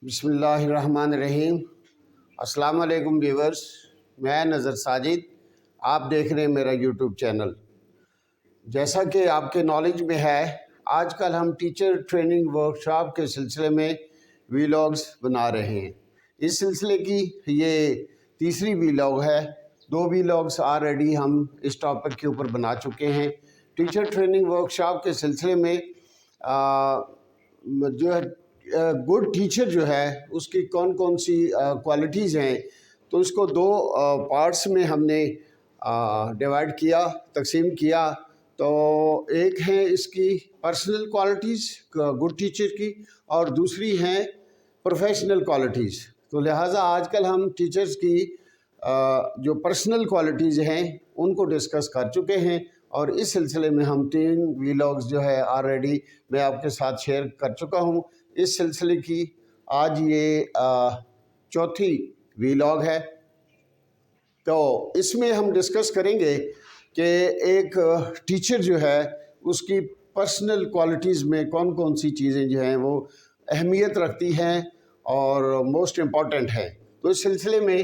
بسم اللہ الرحمن الرحیم۔ السلام علیکم ویورز، میں نظر ساجد، آپ دیکھ رہے ہیں میرا یوٹیوب چینل۔ جیسا کہ آپ کے نالج میں ہے، آج کل ہم ٹیچر ٹریننگ ورکشاپ کے سلسلے میں ویلاگز بنا رہے ہیں۔ اس سلسلے کی یہ تیسری ویلاگ ہے۔ 2 ویلاگز آلریڈی ہم اس ٹاپک کے اوپر بنا چکے ہیں۔ ٹیچر ٹریننگ ورکشاپ کے سلسلے میں جو ہے گڈ ٹیچر جو ہے اس کی کون کون سی کوالٹیز ہیں، تو اس کو 2 پارٹس میں ہم نے ڈیوائڈ کیا، تقسیم کیا۔ تو ایک ہے اس کی پرسنل کوالٹیز گڈ ٹیچر کی، اور دوسری ہیں پروفیشنل کوالٹیز۔ تو لہٰذا آج کل ہم ٹیچرز کی جو پرسنل کوالٹیز ہیں ان کو ڈسکس کر چکے ہیں، اور اس سلسلے میں ہم 3 ویلاگز جو ہے آلریڈی میں آپ کے ساتھ شیئر کر چکا ہوں۔ اس سلسلے کی آج یہ 4تھی ویلاگ ہے۔ تو اس میں ہم ڈسکس کریں گے کہ ایک ٹیچر جو ہے اس کی پرسنل کوالٹیز میں کون کون سی چیزیں جو ہیں وہ اہمیت رکھتی ہیں اور موسٹ امپورٹنٹ ہے۔ تو اس سلسلے میں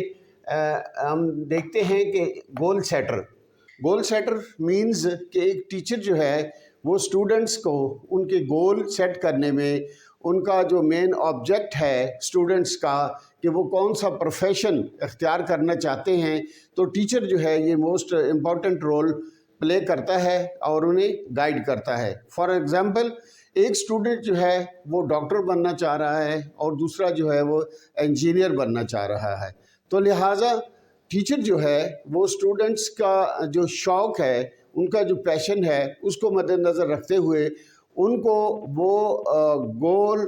ہم دیکھتے ہیں کہ گول سیٹر مینز کہ ایک ٹیچر جو ہے وہ اسٹوڈنٹس کو ان کے گول سیٹ کرنے میں، ان کا جو مین آبجیکٹ ہے اسٹوڈنٹس کا کہ وہ کون سا پروفیشن اختیار کرنا چاہتے ہیں، تو ٹیچر جو ہے یہ موسٹ امپورٹنٹ رول پلے کرتا ہے اور انہیں گائیڈ کرتا ہے۔ فار ایگزامپل، ایک اسٹوڈنٹ جو ہے وہ ڈاکٹر بننا چاہ رہا ہے اور دوسرا جو ہے وہ انجینئر بننا چاہ رہا ہے، تو لہٰذا ٹیچر جو ہے وہ اسٹوڈنٹس کا جو شوق ہے، ان کا جو پیشن ہے، اس کو مد نظر رکھتے ہوئے ان کو وہ گول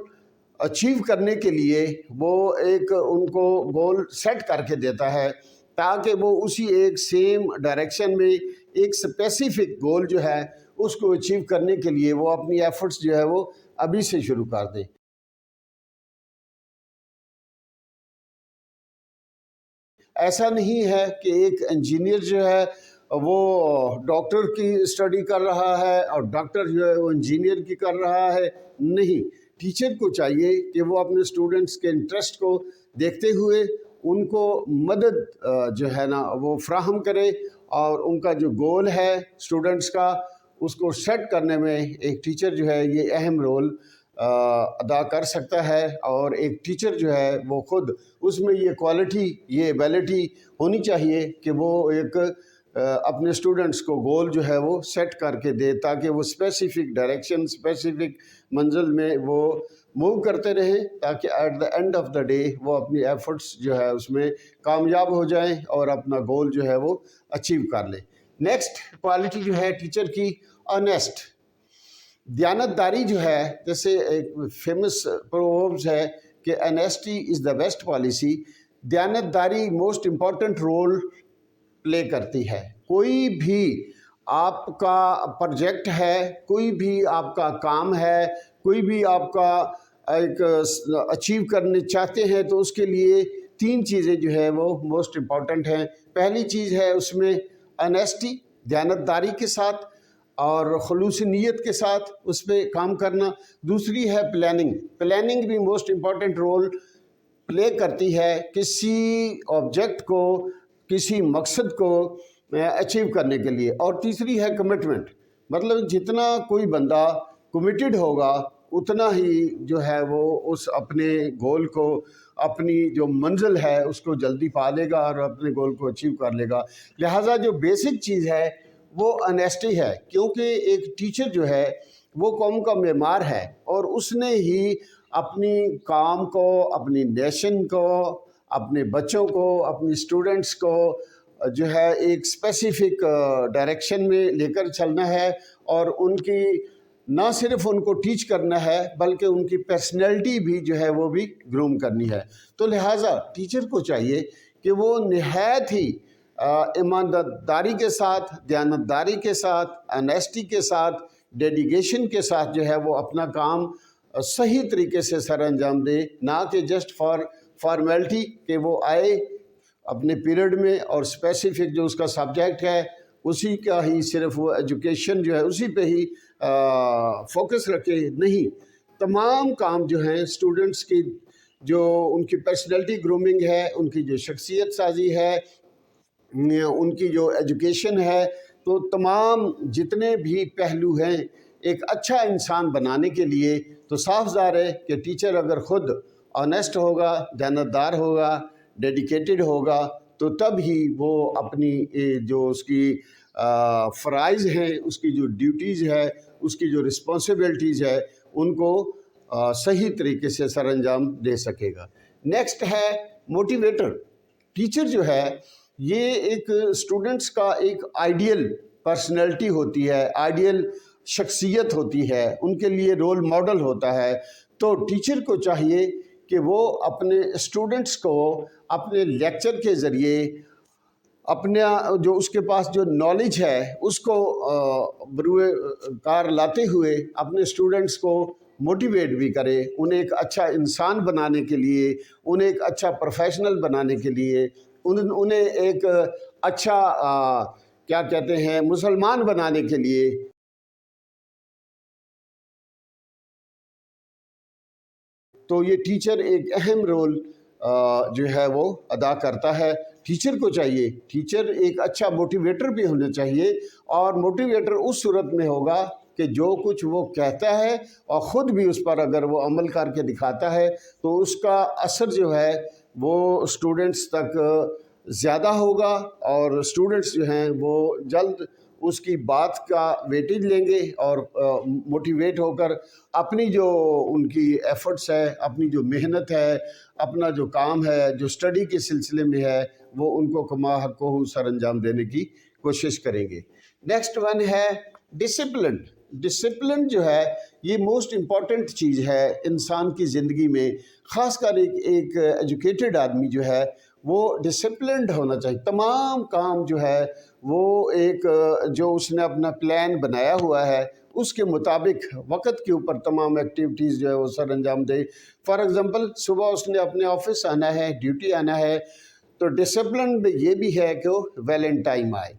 اچیو کرنے کے لیے وہ ایک ان کو گول سیٹ کر کے دیتا ہے، تاکہ وہ اسی ایک سیم ڈائریکشن میں ایک اسپیسیفک گول جو ہے اس کو اچیو کرنے کے لیے وہ اپنی ایفرٹس جو ہے وہ ابھی سے شروع کر دیں۔ ایسا نہیں ہے کہ ایک انجینئر جو ہے وہ ڈاکٹر کی اسٹڈی کر رہا ہے اور ڈاکٹر جو ہے وہ انجینئر کی کر رہا ہے، نہیں۔ ٹیچر کو چاہیے کہ وہ اپنے اسٹوڈنٹس کے انٹرسٹ کو دیکھتے ہوئے ان کو مدد جو ہے نا وہ فراہم کرے، اور ان کا جو گول ہے اسٹوڈنٹس کا اس کو سیٹ کرنے میں ایک ٹیچر جو ہے یہ اہم رول ادا کر سکتا ہے۔ اور ایک ٹیچر جو ہے وہ خود اس میں یہ کوالٹی، یہ ایبیلٹی ہونی چاہیے کہ وہ ایک اپنے اسٹوڈنٹس کو گول جو ہے وہ سیٹ کر کے دے، تاکہ وہ اسپیسیفک ڈائریکشن، اسپیسیفک منزل میں وہ موو کرتے رہیں، تاکہ at the end of the day وہ اپنی ایفرٹس جو ہے اس میں کامیاب ہو جائیں اور اپنا گول جو ہے وہ اچیو کر لیں۔ نیکسٹ کوالٹی جو ہے ٹیچر کی، آنیسٹ، دیانتداری جو ہے، جیسے ایک فیمس پرووربس ہے کہ honesty is the best policy. دیانتداری موسٹ امپورٹنٹ رول پلے کرتی ہے۔ کوئی بھی آپ کا پروجیکٹ ہے، کوئی بھی آپ کا کام ہے، کوئی بھی آپ کا ایک اچیو کرنے چاہتے ہیں، تو اس کے لیے 3 چیزیں جو ہے وہ موسٹ امپورٹنٹ ہیں۔ پہلی چیز ہے اس میں آنیسٹی، دیانتداری کے ساتھ اور خلوص نیت کے ساتھ اس پہ کام کرنا۔ دوسری ہے پلاننگ بھی موسٹ امپورٹنٹ رول پلے کرتی ہے کسی آبجیکٹ کو، کسی مقصد کو اچیو کرنے کے لیے۔ اور تیسری ہے کمٹمنٹ، مطلب جتنا کوئی بندہ کمیٹڈ ہوگا اتنا ہی جو ہے وہ اس اپنے گول کو، اپنی جو منزل ہے اس کو جلدی پا لے گا اور اپنے گول کو اچیو کر لے گا۔ لہٰذا جو بیسک چیز ہے وہ آنیسٹی ہے، کیونکہ ایک ٹیچر جو ہے وہ قوم کا معمار ہے، اور اس نے ہی اپنی کام کو، اپنی نیشن کو، اپنے بچوں کو، اپنی اسٹوڈنٹس کو جو ہے ایک اسپیسیفک ڈائریکشن میں لے کر چلنا ہے، اور ان کی نہ صرف ان کو ٹیچ کرنا ہے بلکہ ان کی پرسنالٹی بھی جو ہے وہ بھی گروم کرنی ہے۔ تو لہٰذا ٹیچر کو چاہیے کہ وہ نہایت ہی ایمانداری کے ساتھ، دیانتداری کے ساتھ، آنیسٹی کے ساتھ، ڈیڈیکیشن کے ساتھ جو ہے وہ اپنا کام صحیح طریقے سے سر انجام دے، نہ کہ جسٹ فارمیلٹی کہ وہ آئے اپنے پیریڈ میں اور اسپیسیفک جو اس کا سبجیکٹ ہے اسی کا ہی صرف وہ ایجوکیشن جو ہے اسی پہ ہی فوکس رکھے۔ نہیں، تمام کام جو ہیں اسٹوڈنٹس کی جو ان کی پرسنالٹی گرومنگ ہے، ان کی جو شخصیت سازی ہے، ان کی جو ایجوکیشن ہے، تو تمام جتنے بھی پہلو ہیں ایک اچھا انسان بنانے کے لیے، تو صاف ظاہر ہے کہ ٹیچر اگر خود آنیسٹ ہوگا، دیانتدار ہوگا، ڈیڈیکیٹڈ ہوگا، تو تب ہی وہ اپنی جو اس کی فرائض ہیں، اس کی جو ڈیوٹیز ہے، اس کی جو رسپانسبلٹیز ہے، ان کو صحیح طریقے سے سر انجام دے سکے گا۔ نیکسٹ ہے موٹیویٹر۔ ٹیچر جو ہے یہ ایک اسٹوڈنٹس کا ایک آئیڈیل پرسنالٹی ہوتی ہے، آئیڈیل شخصیت ہوتی ہے، ان کے لیے رول ماڈل ہوتا ہے۔ تو ٹیچر کو چاہیے کہ وہ اپنے اسٹوڈنٹس کو اپنے لیکچر کے ذریعے، اپنا جو اس کے پاس جو نالج ہے اس کو بروئے کار لاتے ہوئے اپنے اسٹوڈنٹس کو موٹیویٹ بھی کرے، انہیں ایک اچھا انسان بنانے کے لیے، انہیں ایک اچھا پروفیشنل بنانے کے لیے، انہیں ایک اچھا کیا کہتے ہیں مسلمان بنانے کے لیے۔ تو یہ ٹیچر ایک اہم رول جو ہے وہ ادا کرتا ہے۔ ٹیچر کو چاہیے، ٹیچر ایک اچھا موٹیویٹر بھی ہونا چاہیے، اور موٹیویٹر اس صورت میں ہوگا کہ جو کچھ وہ کہتا ہے اور خود بھی اس پر اگر وہ عمل کر کے دکھاتا ہے تو اس کا اثر جو ہے وہ اسٹوڈنٹس تک زیادہ ہوگا، اور اسٹوڈنٹس جو ہیں وہ جلد اس کی بات کا ویٹیج لیں گے، اور موٹیویٹ ہو کر اپنی جو ان کی ایفرٹس ہے، اپنی جو محنت ہے، اپنا جو کام ہے، جو اسٹڈی کے سلسلے میں ہے، وہ ان کو کما حقہ سر انجام دینے کی کوشش کریں گے۔ نیکسٹ ون ہے ڈسپلن۔ ڈسپلن جو ہے یہ موسٹ امپورٹنٹ چیز ہے انسان کی زندگی میں، خاص کر ایک ایجوکیٹڈ آدمی جو ہے وہ ڈسپلنڈ ہونا چاہیے۔ تمام کام جو ہے وہ ایک جو اس نے اپنا پلان بنایا ہوا ہے اس کے مطابق وقت کے اوپر تمام ایکٹیویٹیز جو ہے وہ سر انجام دے۔ فار ایگزامپل صبح اس نے اپنے آفس آنا ہے، ڈیوٹی آنا ہے، تو ڈسپلن میں یہ بھی ہے کہ وہ ویل ان ٹائم آئے۔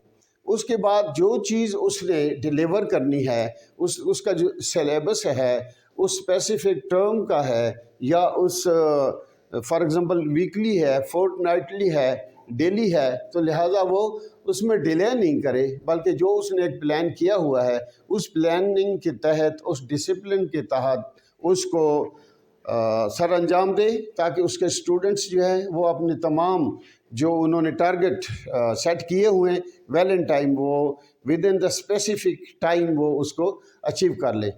اس کے بعد جو چیز اس نے ڈیلیور کرنی ہے، اس کا جو سلیبس ہے، اس اسپیسیفک ٹرم کا ہے، یا اس فار ایگزامپل ویکلی ہے، فورٹ نائٹلی ہے، ڈیلی ہے، تو لہٰذا وہ اس میں ڈیلے نہیں کرے، بلکہ جو اس نے ایک پلان کیا ہوا ہے اس پلاننگ کے تحت، اس ڈسپلن کے تحت اس کو سر انجام دے، تاکہ اس کے اسٹوڈنٹس جو ہیں وہ اپنے تمام جو انہوں نے ٹارگٹ سیٹ کیے ہوئے ہیں ویل ان ٹائم، وہ with in the specific time وہ اس کو اچیو کر لیں۔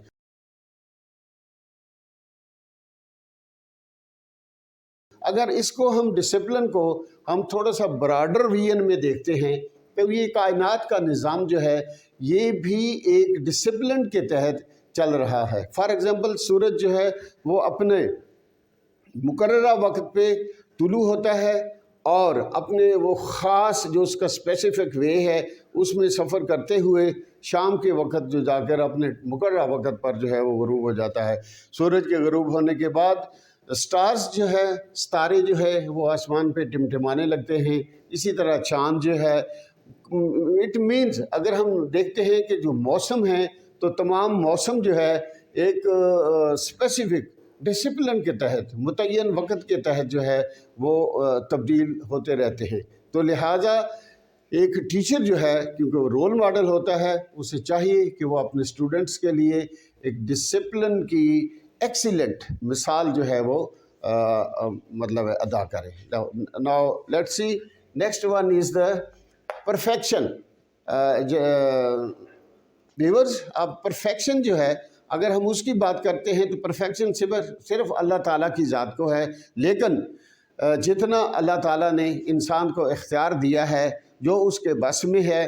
اگر اس کو ہم ڈسپلن کو ہم تھوڑا سا براڈر ویژن میں دیکھتے ہیں تو یہ کائنات کا نظام جو ہے یہ بھی ایک ڈسپلن کے تحت چل رہا ہے۔ فار ایگزامپل سورج جو ہے وہ اپنے مقررہ وقت پہ طلوع ہوتا ہے، اور اپنے وہ خاص جو اس کا اسپیسیفک وے ہے اس میں سفر کرتے ہوئے شام کے وقت جو جا کر اپنے مقررہ وقت پر جو ہے وہ غروب ہو جاتا ہے۔ سورج کے غروب ہونے کے بعد سٹارز جو ہے، ستارے جو ہے وہ آسمان پہ ٹمٹمانے لگتے ہیں، اسی طرح چاند جو ہے۔ اٹ مینز اگر ہم دیکھتے ہیں کہ جو موسم ہیں تو تمام موسم جو ہے ایک اسپیسیفک ڈسپلن کے تحت، متعین وقت کے تحت جو ہے وہ تبدیل ہوتے رہتے ہیں۔ تو لہٰذا ایک ٹیچر جو ہے کیونکہ وہ رول ماڈل ہوتا ہے، اسے چاہیے کہ وہ اپنے اسٹوڈنٹس کے لیے ایک ڈسپلن کی ایکسیلنٹ مثال جو ہے وہ مطلب ادا کرے۔ Now let's see next one is the perfection. Viewers, اب پرفیکشن جو ہے اگر ہم اس کی بات کرتے ہیں تو پرفیکشن صرف اللہ تعالیٰ کی ذات کو ہے، لیکن جتنا اللہ تعالیٰ نے انسان کو اختیار دیا ہے، جو اس کے بس میں ہے،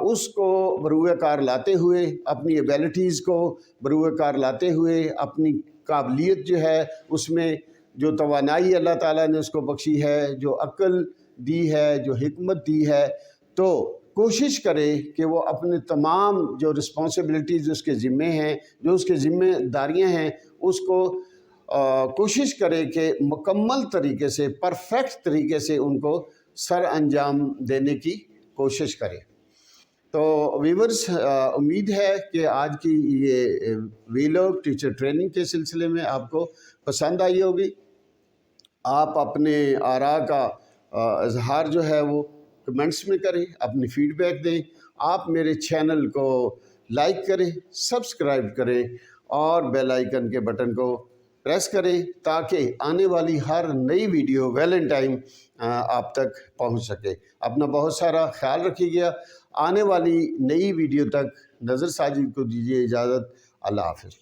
اس کو بروئے کار لاتے ہوئے، اپنی ایبیلٹیز کو بروئے کار لاتے ہوئے، اپنی قابلیت جو ہے اس میں جو توانائی اللہ تعالیٰ نے اس کو بخشی ہے، جو عقل دی ہے، جو حکمت دی ہے، تو کوشش کرے کہ وہ اپنے تمام جو رسپانسبلٹیز اس کے ذمے ہیں، جو اس کے ذمہ داریاں ہیں، اس کو کوشش کرے کہ مکمل طریقے سے، پرفیکٹ طریقے سے ان کو سر انجام دینے کی کوشش کرے۔ تو ویورز، امید ہے کہ آج کی یہ ویلاگ ٹیچر ٹریننگ کے سلسلے میں آپ کو پسند آئی ہوگی۔ آپ اپنے آراء کا اظہار جو ہے وہ کمنٹس میں کریں، اپنی فیڈ بیک دیں. آپ میرے چینل کو لائک کریں، سبسکرائب کریں اور بیل آئیکن کے بٹن کو پریس کریں تاکہ آنے والی ہر نئی ویڈیو ویلنٹائن آپ تک پہنچ سکے. اپنا بہت سارا خیال رکھیے گا. آنے والی نئی ویڈیو تک نظر ساجد کو دیجیے اجازت. اللہ حافظ.